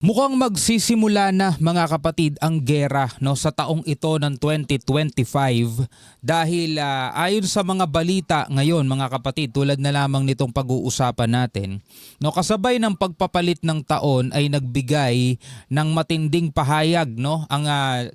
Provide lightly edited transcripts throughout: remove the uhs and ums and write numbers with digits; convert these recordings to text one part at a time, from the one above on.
Mukhang magsisimula na mga kapatid ang gera sa taong ito ng 2025 dahil ayon sa mga balita ngayon mga kapatid, tulad na lamang nitong pag-uusapan natin, kasabay ng pagpapalit ng taon ay nagbigay ng matinding pahayag ang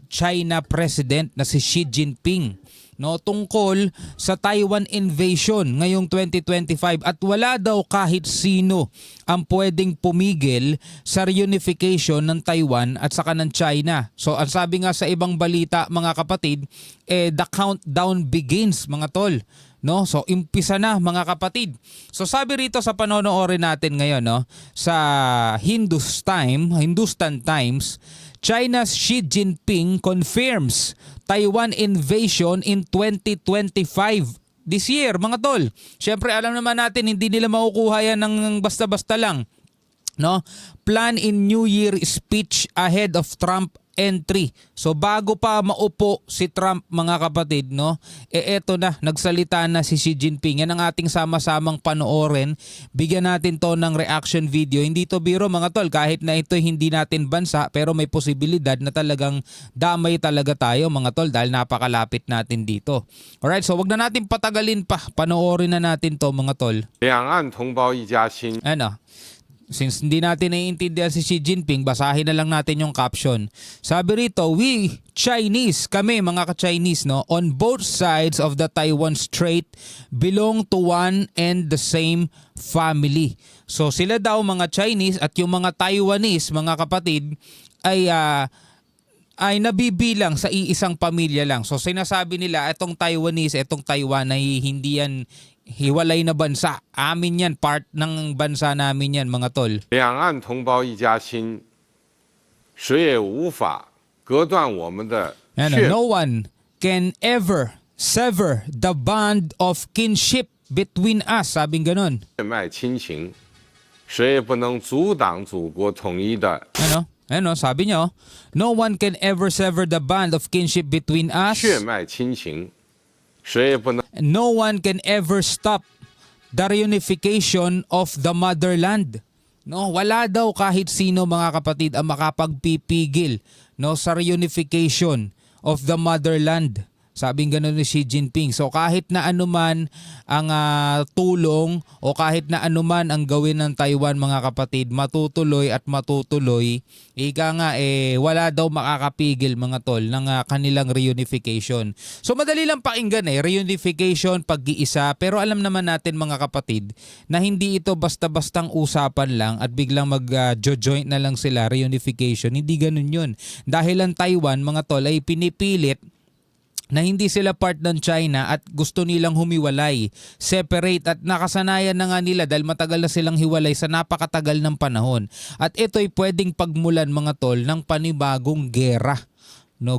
China President na si Xi Jinping tungkol sa Taiwan invasion ngayong 2025 at wala daw kahit sino ang pwedeng pumigil sa reunification ng Taiwan at saka ng China. So ang sabi nga sa ibang balita mga kapatid, the countdown begins mga tol. So impisa na mga kapatid. So sabi rito sa panonoorin natin ngayon sa Hindustan Times, China's Xi Jinping confirms Taiwan invasion in 2025. This year, mga tol. Siyempre, alam naman natin, hindi nila makukuha yan ng basta-basta lang. Plan in New Year speech ahead of Trump entry. So bago pa maupo si Trump mga kapatid, eto na, nagsalita na si Xi Jinping. Yan ang ating sama-samang panoorin. Bigyan natin to ng reaction video. Hindi to biro mga tol, kahit na ito hindi natin bansa, pero may posibilidad na talagang damay talaga tayo mga tol dahil napakalapit natin dito. Alright, so wag na natin patagalin pa. Panoorin na natin to mga tol. 两岸同胞一家亲。 Since hindi natin naiintindihan si Xi Jinping, basahin na lang natin yung caption. Sabi rito, we Chinese, kami mga ka-Chinese, on both sides of the Taiwan Strait belong to one and the same family. So sila daw mga Chinese at yung mga Taiwanese, mga kapatid, ay nabibilang sa iisang pamilya lang. So sinasabi nila, itong Taiwanese, itong Taiwan ay hindi yan hiwalay na bansa. Amin yan, part ng bansa namin yan mga tol. 两岸同胞一家亲，谁也无法隔断我们的血。 No one can ever sever the bond of kinship between us. Sabing ganun. 血脉亲情，谁也不能阻挡祖国统一的。 Sabi niyo, no one can ever sever the bond of kinship between us. 血脉亲情，谁也不能。 No one can ever stop the reunification of the motherland. Wala daw kahit sino mga kapatid ang makapagpipigil sa reunification of the motherland. Sabing gano'n ni Xi Jinping. So kahit na anuman ang tulong o kahit na anuman ang gawin ng Taiwan mga kapatid, matutuloy at matutuloy. Ika nga wala daw makakapigil mga tol ng kanilang reunification. So madali lang pakinggan reunification, pag-iisa. Pero alam naman natin mga kapatid na hindi ito basta-bastang usapan lang at biglang mag-joint na lang sila reunification. Hindi ganun yun. Dahil ang Taiwan mga tol ay pinipilit na hindi sila part ng China at gusto nilang humiwalay, separate at nakasanayan na nga nila dahil matagal na silang hiwalay sa napakatagal ng panahon. At ito'y pwedeng pagmulan mga tol ng panibagong gera.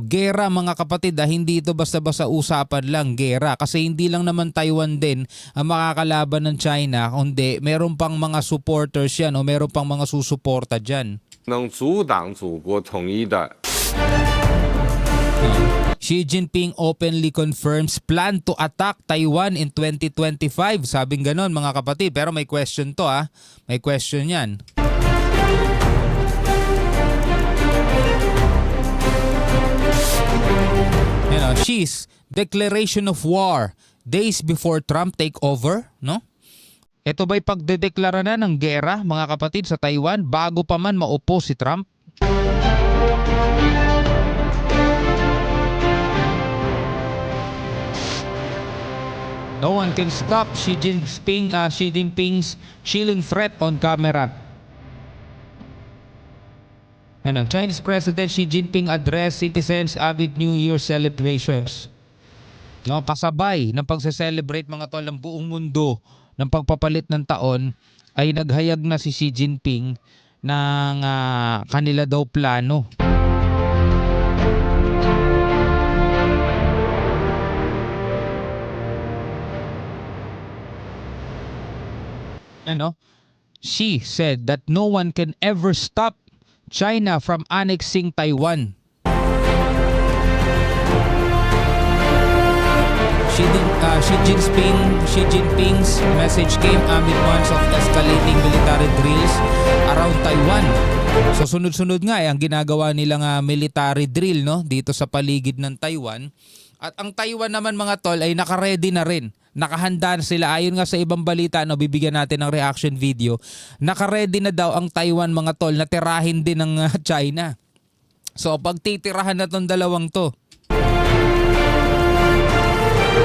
Gera mga kapatid, hindi ito basta-basta usapan lang, gera. Kasi hindi lang naman Taiwan din ang makakalaban ng China, kundi meron pang mga supporters yan o meron pang mga susuporta dyan. 能阻挡祖国统一的。 Xi Jinping openly confirms plan to attack Taiwan in 2025. Sabing ganon mga kapatid. Pero may question to May question yan. Xi's declaration of war days before Trump take over. Ito ba'y pagdedeklara na ng gera mga kapatid sa Taiwan bago pa man maupo si Trump? No one can stop Xi Jinping's chilling threat on camera. Chinese President Xi Jinping addressed citizens amid New Year celebrations. Kasabay ng pagse-celebrate mga tol ng buong mundo ng pagpapalit ng taon ay naghayag na si Xi Jinping ng kanila daw plano. Xi said that no one can ever stop China from annexing Taiwan. Xi Jinping's message came amid months of escalating military drills around Taiwan So sunod-sunod nga ang ginagawa nilang military drill, no, dito sa paligid ng Taiwan. At ang Taiwan naman mga tol ay naka-ready na rin. Nakahanda na sila. Ayon nga sa ibang balita, no, bibigyan natin ng reaction video. Naka-ready na daw ang Taiwan mga tol na tirahin din ng China. So pag titirahan na tong dalawang to,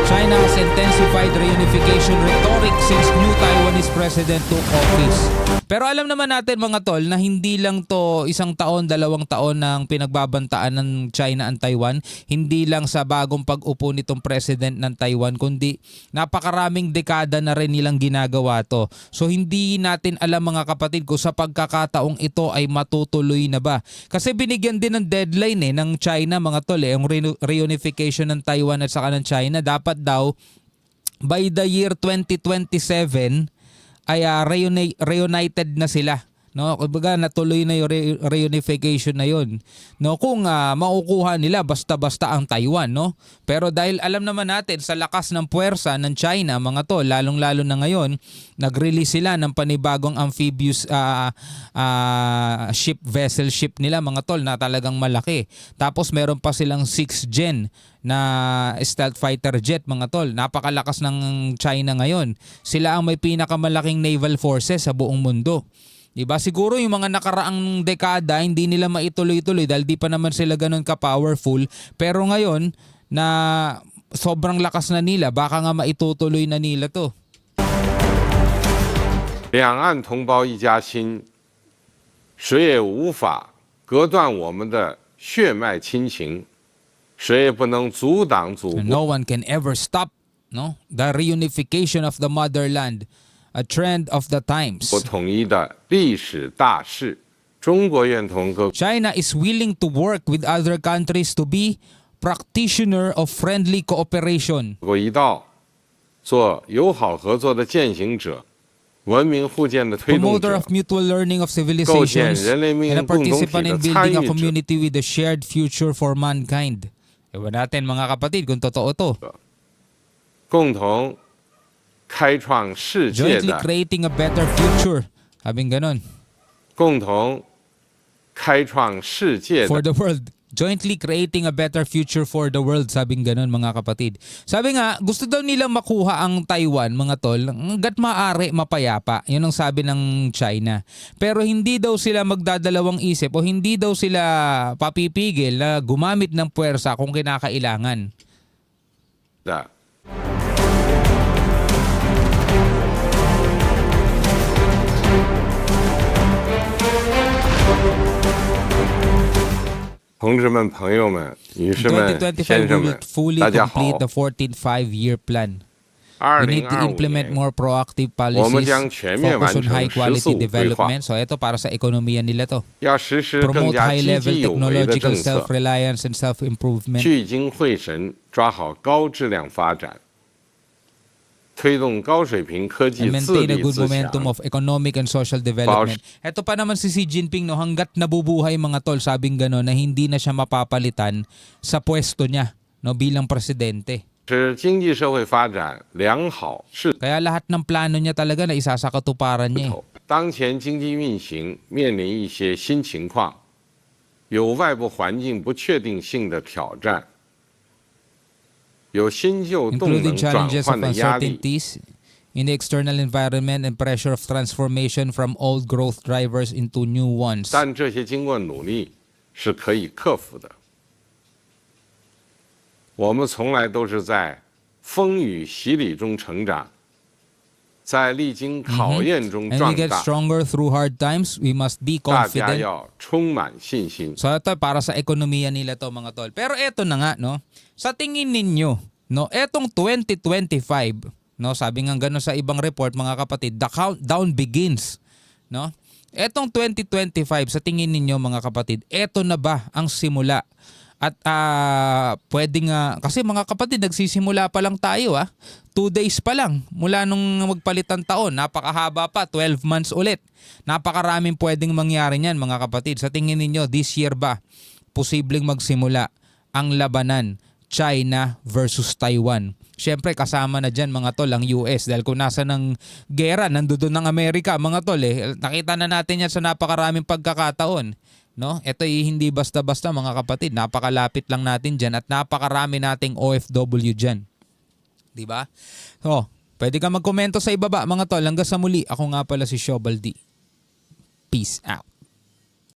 China has intensified reunification rhetoric since new Taiwanese president took office. Pero alam naman natin mga tol na hindi lang to isang taon, 2 taon ng pinagbabantaan ng China ang Taiwan. Hindi lang sa bagong pag-upo nitong president ng Taiwan, kundi napakaraming dekada na rin nilang ginagawa to. So hindi natin alam mga kapatid kung sa pagkakataong ito ay matutuloy na ba. Kasi binigyan din ng deadline ng China mga tol, yung reunification ng Taiwan at saka ng China. Dapat daw by the year 2027 ay reunited na sila, no? Kumbaga natuloy na yung reunification na yon, no? Kung makukuha nila basta-basta ang Taiwan, no? Pero dahil alam naman natin sa lakas ng puwersa ng China mga tol, lalong-lalo na ngayon, nag-release sila ng panibagong amphibious vessel ship nila mga tol na talagang malaki. Tapos meron pa silang 6th gen na stealth fighter jet mga tol. Napakalakas ng China ngayon. Sila ang may pinakamalaking naval forces sa buong mundo. Diba? Siguro yung mga nakaraang dekada hindi nila maituloy-tuloy dahil di pa naman sila ganun ka-powerful. Pero ngayon na sobrang lakas na nila, baka nga maitutuloy na nila to. 两岸同胞一家亲，谁也无法隔断我们的血脉亲情，谁也不能阻挡祖国。 No one can ever stop, no, the reunification of the motherland, a trend of the times. 我统一的历史大势，中国愿同各 China is willing to work with other countries to be practitioner of friendly cooperation. 国一道，做友好合作的践行者，文明互鉴的推动 Promoter 者 of，mutual learning of 构建 civilizations 人类命 and a 运共同体 participant in 的 building 参 a 与者。 community with a shared future for mankind. Ewan natin mga kapatid kung totoo to. 共同开创世界 Jointly 的， creating a better future. Sabing ganon. 共同开创世界 For 的 the world. Jointly creating a better future for the world. Sabing ganon mga kapatid. Sabi nga, gusto daw nilang makuha ang Taiwan mga tol. Hanggat maaari mapayapa. Yun ang sabi ng China. Pero hindi daw sila magdadalawang isip o hindi daw sila papipigil na gumamit ng puwersa kung kinakailangan. 的。同志们、朋友们、女士们、 2025先 we 生 will 们， fully 大家好。 complete the 14th five-year plan. We need to 2025 implement 年， more proactive 我们 policies, 将全面 focus 完 on 成 high 十 quality 四五规划， development. So ito para sa ekonomiya nila to. 要实施更 Promote 加积 high-level 极有为的 technological 政策， self-reliance and self-improvement. 聚精会神抓好高质量发展，推动高水平科技 And 自 maintain a 立 good 自 momentum 强， of economic and social development. Ito pa naman si Xi Jinping, no, hanggat nabubuhay mga tol, sabing gano'n na hindi na siya mapapalitan sa pwesto niya, no, bilang presidente. 使经济社会发展良好势 Kaya lahat ng plano niya talaga na isa sa katuparan niya. 头。当前经济运行面临一些新情况，有外部环境不确定性的挑战，有新旧动 Including 能转 challenges of 换的压力。 uncertainties in the external environment and pressure of transformation from old growth drivers into new ones. 但这些经过努力是可以克服的。我们从来都是在风雨洗礼中成长，在历经考验中 And we 壮 get 大。 stronger through hard times. We must be 大家 confident. 要充满信心。 So ito para sa ekonomiya nila to mga tol. Pero eto na nga, no. Sa tingin ninyo, no, etong 2025, no, sabi nga gano'n sa ibang report mga kapatid, the countdown begins, no? Etong 2025 sa tingin ninyo mga kapatid, eto na ba ang simula? At pwedeng kasi mga kapatid nagsisimula pa lang tayo 2 days pa lang mula nung magpalit ang taon. Napakahaba pa, 12 months ulit. Napakaraming pwedeng mangyari niyan mga kapatid. Sa tingin ninyo, this year ba posibleng magsimula ang labanan China versus Taiwan. Siyempre kasama na dyan mga tol ang US dahil kung nasa ng gera, nandoon ng Amerika mga tol eh. Nakita na natin yan sa napakaraming pagkakataon. No? Ito hindi basta-basta mga kapatid. Napakalapit lang natin dyan at napakarami nating OFW dyan. Diba? So, pwede ka magkomento sa ibaba mga tol. Hanggang sa muli, ako nga pala si Shobaldi. Peace out.